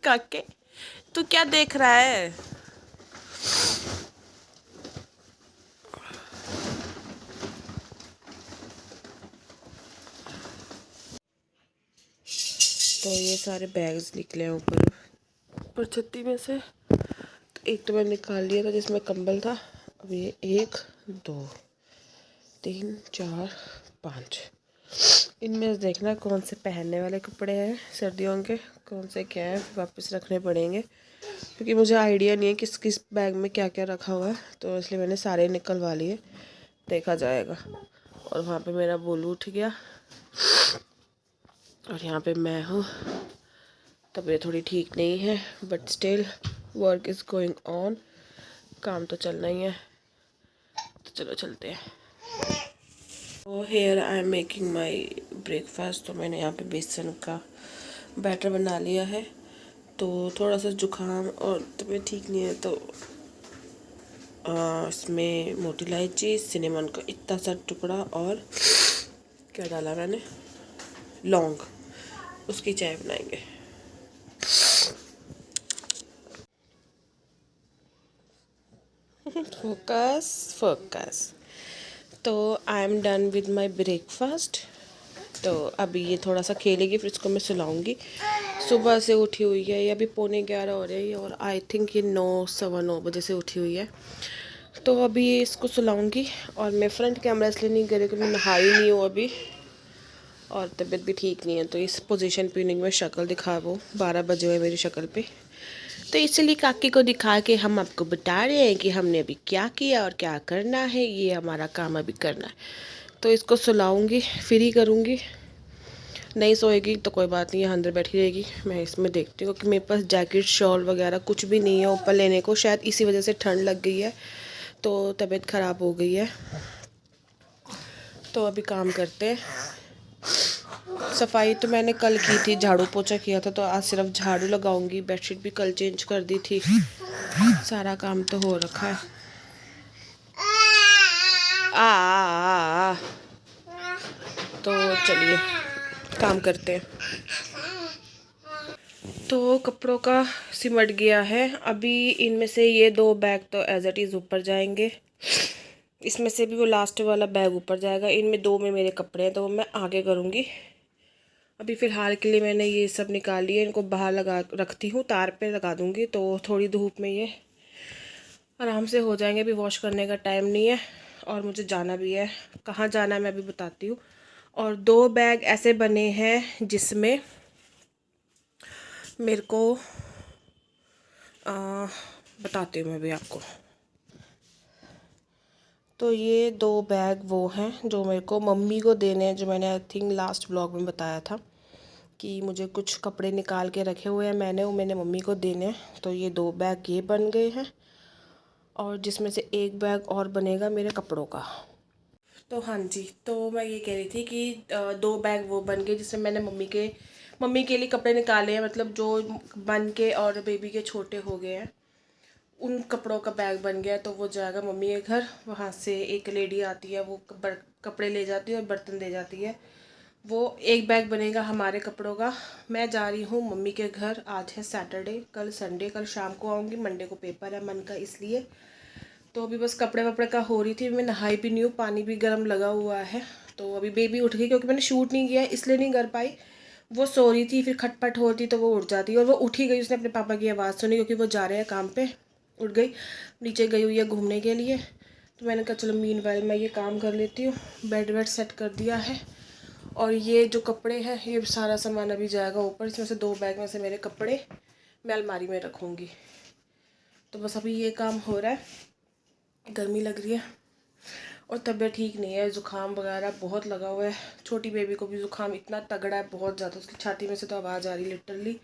काके तू क्या देख रहा है? तो ये सारे बैग्स निकले हैं ऊपर छत्ती में से। तो एक तो मैंने निकाल लिया था जिसमें कंबल था। अब ये 1 2 3 4 5, इनमें से देखना कौन से पहनने वाले कपड़े हैं सर्दियों के, कौन से क्या है वापस रखने पड़ेंगे, क्योंकि मुझे आइडिया नहीं है किस किस बैग में क्या क्या रखा हुआ है। तो इसलिए मैंने सारे निकलवा लिए, देखा जाएगा। और वहाँ पे मेरा बोलू उठ गया और यहाँ पे मैं हूँ। तबीयत थोड़ी ठीक नहीं है but still work is going on, काम तो चलना ही है। तो चलो चलते हैं। तो here I am making my breakfast. तो मैंने यहाँ पे बेसन का बैटर बना लिया है। तो थोड़ा सा जुकाम और तबीयत ठीक नहीं है तो इसमें मोटी इलायची, सिनेमन का इतना सा टुकड़ा और क्या डाला मैंने, लौंग, उसकी चाय बनाएंगे। Focus focus. तो I am done with my breakfast. तो अभी ये थोड़ा सा खेलेगी फिर इसको मैं सुलाऊंगी। सुबह से उठी हुई है, ये अभी 11:45 हो रही है और आई थिंक ये 9 सवा 9 बजे से उठी हुई है। तो अभी ये इसको सुलाऊंगी। और मैं फ्रंट कैमरा इसलिए नहीं कर रही क्योंकि मैं नहाई नहीं हूँ अभी और तबीयत भी ठीक नहीं है। तो इस पोजीशन पे नहीं मैं शक्ल दिखा, वो 12 बजे हुए मेरी शक्ल पे। तो इसलिए काकी को दिखा के हम आपको बता रहे हैं कि हमने अभी क्या किया और क्या करना है। ये हमारा काम अभी करना है। तो इसको सुलाऊंगी फिर ही करूँगी। नहीं सोएगी तो कोई बात नहीं है, अंदर बैठी रहेगी। मैं इसमें देखती हूँ कि मेरे पास जैकेट शॉल वगैरह कुछ भी नहीं है ऊपर लेने को। शायद इसी वजह से ठंड लग गई है तो तबीयत ख़राब हो गई है। तो अभी काम करते हैं। सफाई तो मैंने कल की थी, झाड़ू पोछा किया था। तो आज सिर्फ झाड़ू लगाऊंगी। बेडशीट भी कल चेंज कर दी थी। सारा काम तो हो रखा है। आ तो चलिए काम करते हैं। तो कपड़ों का सिमट गया है। अभी इनमें से ये 2 बैग तो एज इट इज़ ऊपर जाएंगे। इसमें से भी वो लास्ट वाला बैग ऊपर जाएगा। इनमें 2 में मेरे कपड़े हैं तो वो मैं आगे करूँगी। अभी फ़िलहाल के लिए मैंने ये सब निकाल लिए, इनको बाहर लगा रखती हूँ, तार पे लगा दूँगी तो थोड़ी धूप में ये आराम से हो जाएंगे। अभी वॉश करने का टाइम नहीं है और मुझे जाना भी है। कहाँ जाना है मैं अभी बताती हूँ। और 2 बैग ऐसे बने हैं जिसमें मेरे को बताती हूँ मैं भी आपको। तो ये 2 बैग वो हैं जो मेरे को मम्मी को देने हैं, जो मैंने आई थिंक लास्ट ब्लॉग में बताया था कि मुझे कुछ कपड़े निकाल के रखे हुए हैं मैंने, वो मैंने मम्मी को देने हैं। तो ये 2 बैग ये बन गए हैं और जिसमें से 1 बैग और बनेगा मेरे कपड़ों का। तो हाँ जी, तो मैं ये कह रही थी कि 2 बैग वो बन गए जिसमें मैंने मम्मी के लिए कपड़े निकाले हैं, मतलब जो बन के और बेबी के छोटे हो गए हैं उन कपड़ों का बैग बन गया। तो वो जाएगा मम्मी के घर। वहाँ से एक लेडी आती है, वो कपड़े ले जाती है और बर्तन दे जाती है। वो 1 बैग बनेगा हमारे कपड़ों का। मैं जा रही हूँ मम्मी के घर। आज है सैटरडे, कल संडे, कल शाम को आऊँगी। मंडे को पेपर है मन का, इसलिए। तो अभी बस कपड़े वपड़े का हो रही थी। मैं नहाई भी नहीं हूँ, पानी भी गर्म लगा हुआ है। तो अभी बेबी उठ गई, क्योंकि मैंने शूट नहीं किया है इसलिए नहीं कर पाई। वो सो रही थी, फिर खटपट होती तो वो उठ जाती, और वो उठ ही गई। उसने अपने पापा की आवाज़ सुनी क्योंकि वो जा रहे हैं काम पे। उठ गई, नीचे गई हुई है घूमने के लिए। तो मैंने कहा चलो मीनवाइल मैं ये काम कर लेती हूँ। बेड वेड सेट कर दिया है। और ये जो कपड़े हैं ये सारा सामान अभी जाएगा ऊपर। इसमें से 2 बैग में से मेरे कपड़े मैं अलमारी में रखूँगी। तो बस अभी ये काम हो रहा है। गर्मी लग रही है और तबीयत ठीक नहीं है, ज़ुकाम वगैरह बहुत लगा हुआ है। छोटी बेबी को भी ज़ुकाम इतना तगड़ा है, बहुत ज़्यादा। उसकी छाती में से तो आवाज़ आ रही है लिटरली।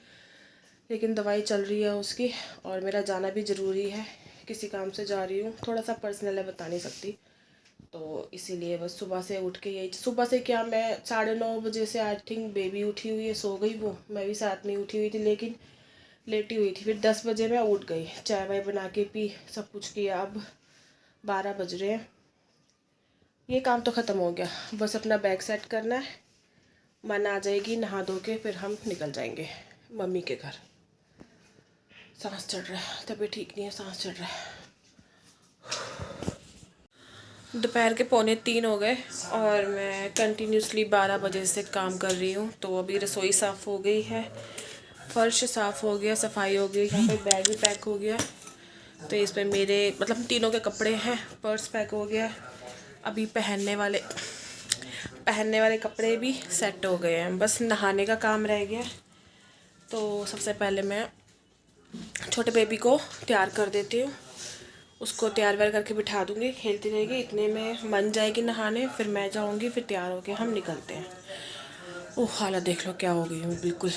लेकिन दवाई चल रही है उसकी। और मेरा जाना भी ज़रूरी है, किसी काम से जा रही हूँ। थोड़ा सा पर्सनल है, बता नहीं सकती। तो इसीलिए बस सुबह से उठ के यही, सुबह से क्या, मैं 9:30 बजे से आई थिंक बेबी उठी हुई है, सो गई वो। मैं भी साथ में उठी हुई थी लेकिन लेटी हुई थी। फिर 10 बजे मैं उठ गई, चाय वाय बना के पी, सब कुछ किया। अब 12 बज रहे हैं। ये काम तो ख़त्म हो गया, बस अपना बैग सेट करना है। मन आ जाएगी, नहा धो के फिर हम निकल जाएंगे मम्मी के घर। सांस चढ़ रहा है, तबीयत ठीक नहीं है, सांस चढ़ रहा है। दोपहर के 2:45 हो गए और मैं कंटिन्यूसली 12 बजे से काम कर रही हूँ। तो अभी रसोई साफ़ हो गई है, फर्श साफ़ हो गया, सफाई हो गई, यहाँ पे बैग भी पैक हो गया। तो इस पर मेरे मतलब तीनों के कपड़े हैं, पर्स पैक हो गया। अभी पहनने वाले कपड़े भी सेट हो गए हैं, बस नहाने का काम रह गया। तो सबसे पहले मैं छोटे बेबी को तैयार कर देती हूँ, उसको तैयार व्यार करके बिठा दूँगी, खेलती रहेगी, इतने में मन जाएगी नहाने, फिर मैं जाऊँगी, फिर तैयार होके हम निकलते हैं। ओह हालत देख लो क्या हो गई हूँ, बिल्कुल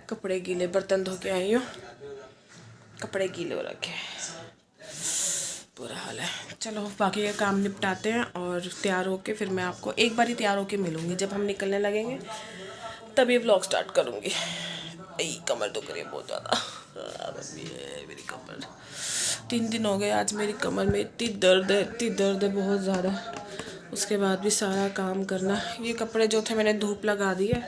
कपड़े गीले, बर्तन धो के आई हूँ, कपड़े गीले हो रखे, बुरा हाल है। चलो बाकी का काम निपटाते हैं और तैयार होके फिर मैं आपको एक बार ही तैयार होके मिलूँगी। जब हम निकलने लगेंगे तभी व्लॉग स्टार्ट करूँगी। कमर दुख रही है बहुत ज़्यादा, मेरी कमर 3 दिन हो गए आज, मेरी कमर में इतनी दर्द है बहुत ज़्यादा। उसके बाद भी सारा काम करना। ये कपड़े जो थे मैंने धूप लगा दी है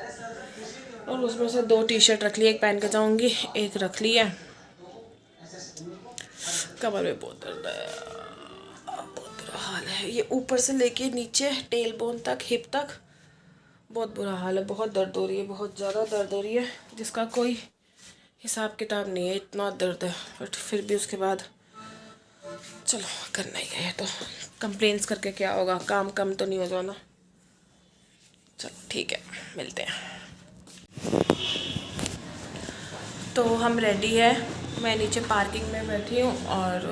और उसमें से 2 टी-शर्ट रख ली, एक पहन के जाऊँगी, एक रख ली है। कमर में बहुत दर्द है, बहुत बुरा हाल है। ये ऊपर से लेके नीचे टेल बोन तक, हिप तक बहुत बुरा हाल है, बहुत दर्द हो रही है, बहुत ज़्यादा दर्द हो रही है, जिसका कोई हिसाब किताब नहीं है, इतना दर्द है। बट फिर भी उसके बाद चलो करना ही है, तो कंप्लेंट्स करके क्या होगा, काम कम तो नहीं हो जाना। चलो ठीक है, मिलते हैं। तो हम रेडी है, मैं नीचे पार्किंग में बैठी हूँ और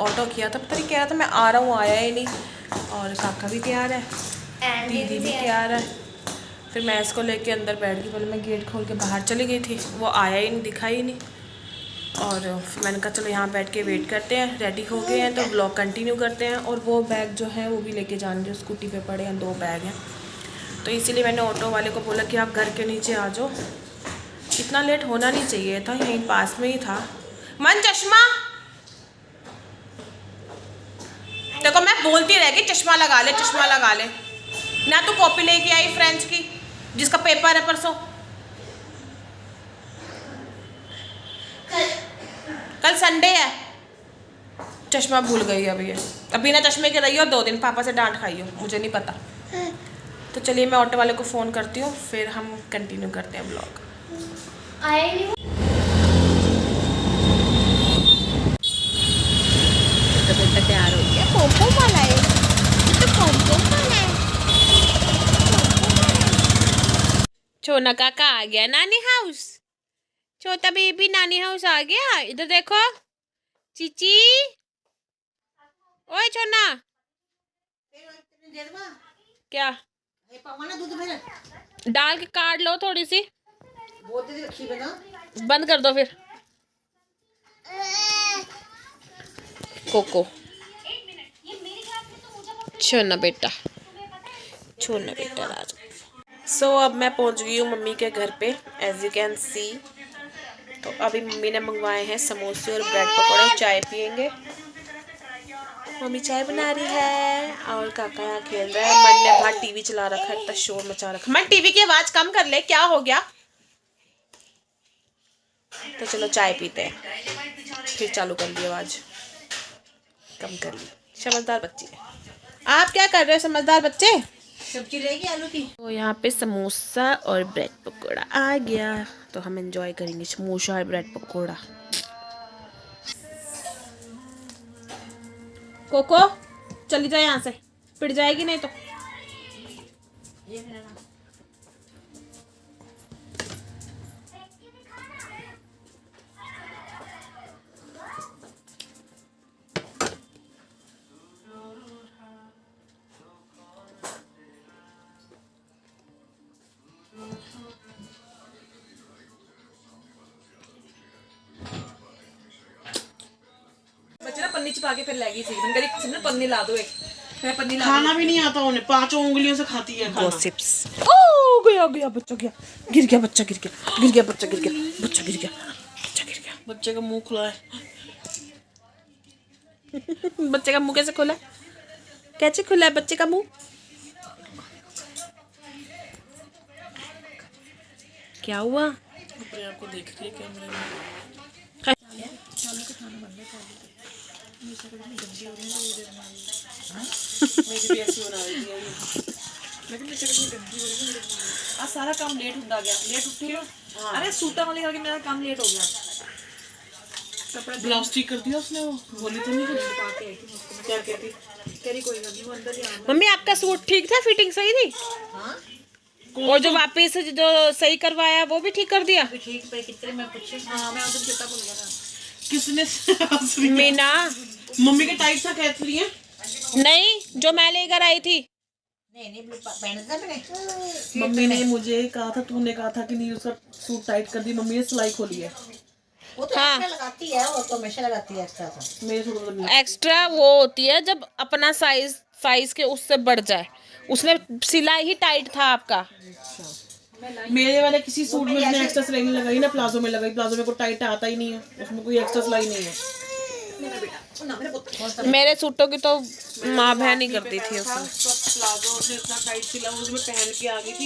ऑटो किया था, पता नहीं कह रहा था मैं आ रहा हूँ, आया ही नहीं। और काका भी तैयार है, दीदी भी तैयार है। फिर मैं इसको लेके अंदर बैठ गई, पहले मैं गेट खोल के बाहर चली गई थी, वो आया ही नहीं, दिखा ही नहीं। और फिर मैंने कहा चलो यहाँ बैठ के वेट करते हैं, रेडी हो गए हैं तो ब्लॉग कंटिन्यू करते हैं। और वो बैग जो है वो भी लेके जाने, जो स्कूटी पे पड़े हैं, 2 बैग हैं। तो इसीलिए मैंने ऑटो वाले को बोला कि आप घर के नीचे आ जाओ, इतना लेट होना नहीं चाहिए था, यहीं पास में ही था। मन चश्मा देखो, मैं बोलती रह गई चश्मा लगा ले, चश्मा लगा ले ना। तू कॉपी लेके आई फ्रेंच की, जिसका पेपर है परसों, कल संडे है। चश्मा भूल गई अभी ना चश्मे के रही हो 2 दिन, पापा से डांट खाई हो, मुझे नहीं पता। तो चलिए मैं ऑटो वाले को फ़ोन करती हूँ, फिर हम कंटिन्यू करते हैं ब्लॉग। आए नहीं तो बेटा तैयार हो गया, पोपो वाला है तो पोपो वाला है। छोना काका आ गया नानी हाउस, छोटा बेबी नानी हाउस आ गया। इधर देखो चीची, ओए छोना क्या डाल के काट लो थोड़ी सी, बंद कर दो फिर। कोको छोना बेटा, छोना बेटा राज। सो अब मैं पहुंच गई हूँ मम्मी के घर पे, एज यू कैन सी। तो अभी मम्मी ने मंगवाए हैं समोसे और ब्रेड पकौड़े, चाय पियेंगे। मम्मी चाय बना रही है और काका यहाँ खेल रहा है। मन ने बाहर टीवी चला रखा है, इतना शोर मचा रखा। मन टीवी की आवाज़ कम कर ले, क्या हो गया। तो चलो चाय पीते हैं, फिर चालू कर ली आवाज़, कम कर ली। समझदार बच्ची है। आप क्या कर रहे हो समझदार बच्चे। सब्जी रहेगी आलू की। तो यहाँ पे समोसा और ब्रेड पकोड़ा आ गया, तो हम एंजॉय करेंगे समोसा और ब्रेड पकोड़ा। कोको चली जाए यहाँ से, पिट जाएगी नहीं तो। पन्नी चिपा के फिर लेगी सी, मैंने कहा सिमरन पन्नी ला दो एक, मैं पन्नी ला। खाना भी नहीं आता उन्हें, 5 उंगलियों से खाती है खाना। गॉसिप्स। ओ गया बच्चा, गया गिर गया बच्चा, गिर गया बच्चा, गिर गया बच्चा, गिर गया बच्चे का मुंह खुला है। बच्चे का मुंह कैसे खुला है, कैसे खुला है बच्चे का मुंह। क्या हुआ, अपने आप को देख रही है कैमरे में। खाना बन गया मेरी शक्ल इतनी गंदी हो रही है ये देखना मेरी भी ऐसी बना रही है लेकिन मेरी शक्ल इतनी गंदी हो रही है आज सारा काम लेट होता गया लेट उठी हो अरे सूटा वाले करके मेरा काम लेट हो गया कपड़ा ब्लाउज ठीक कर दिया उसने वो बोली तो नहीं कुछ क्या कहती कह रही कोई नहीं वो अंदर ही आना मम्मी आपका सूट ठीक था, फिटिंग सही थी? हां और जो वापस जो सही करवाया वो भी ठीक कर दिया? ठीक पे कितने में पूछे हां मैं उधर चेता भूल गया था किसने मीना मम्मी के टाइट सा कहत रही है नहीं, जो मैं लेकर आई थी। नहीं पहन था मैंने मम्मी ने मुझे कहा था तूने कहा था कि नहीं उसका सूट टाइट कर दी मम्मी ने सिलाई खोली है वो तो हाँ। एक्स्ट्रा लगाती है वो तो हमेशा लगाती है एक्स्ट्रा तो मेरे सूट एक्स्ट्रा वो होती है जब अपना साइज के उससे बढ़ जाए। उसने सिलाई ही टाइट था आपका। मेरे वाले किसी सूट में उसने एक्स्ट्रा सिलाई नहीं लगाई ना प्लाजो में लगाई प्लाजो में कोई टाइट आता ही नहीं है उसमें कोई एक्स्ट्रा सिलाई नहीं है मेरे सूटों की तो माँ बहन ही करती थी उसमें। प्लाजो उसने इतना टाइट सिला उसमें पहन के आ गई थी।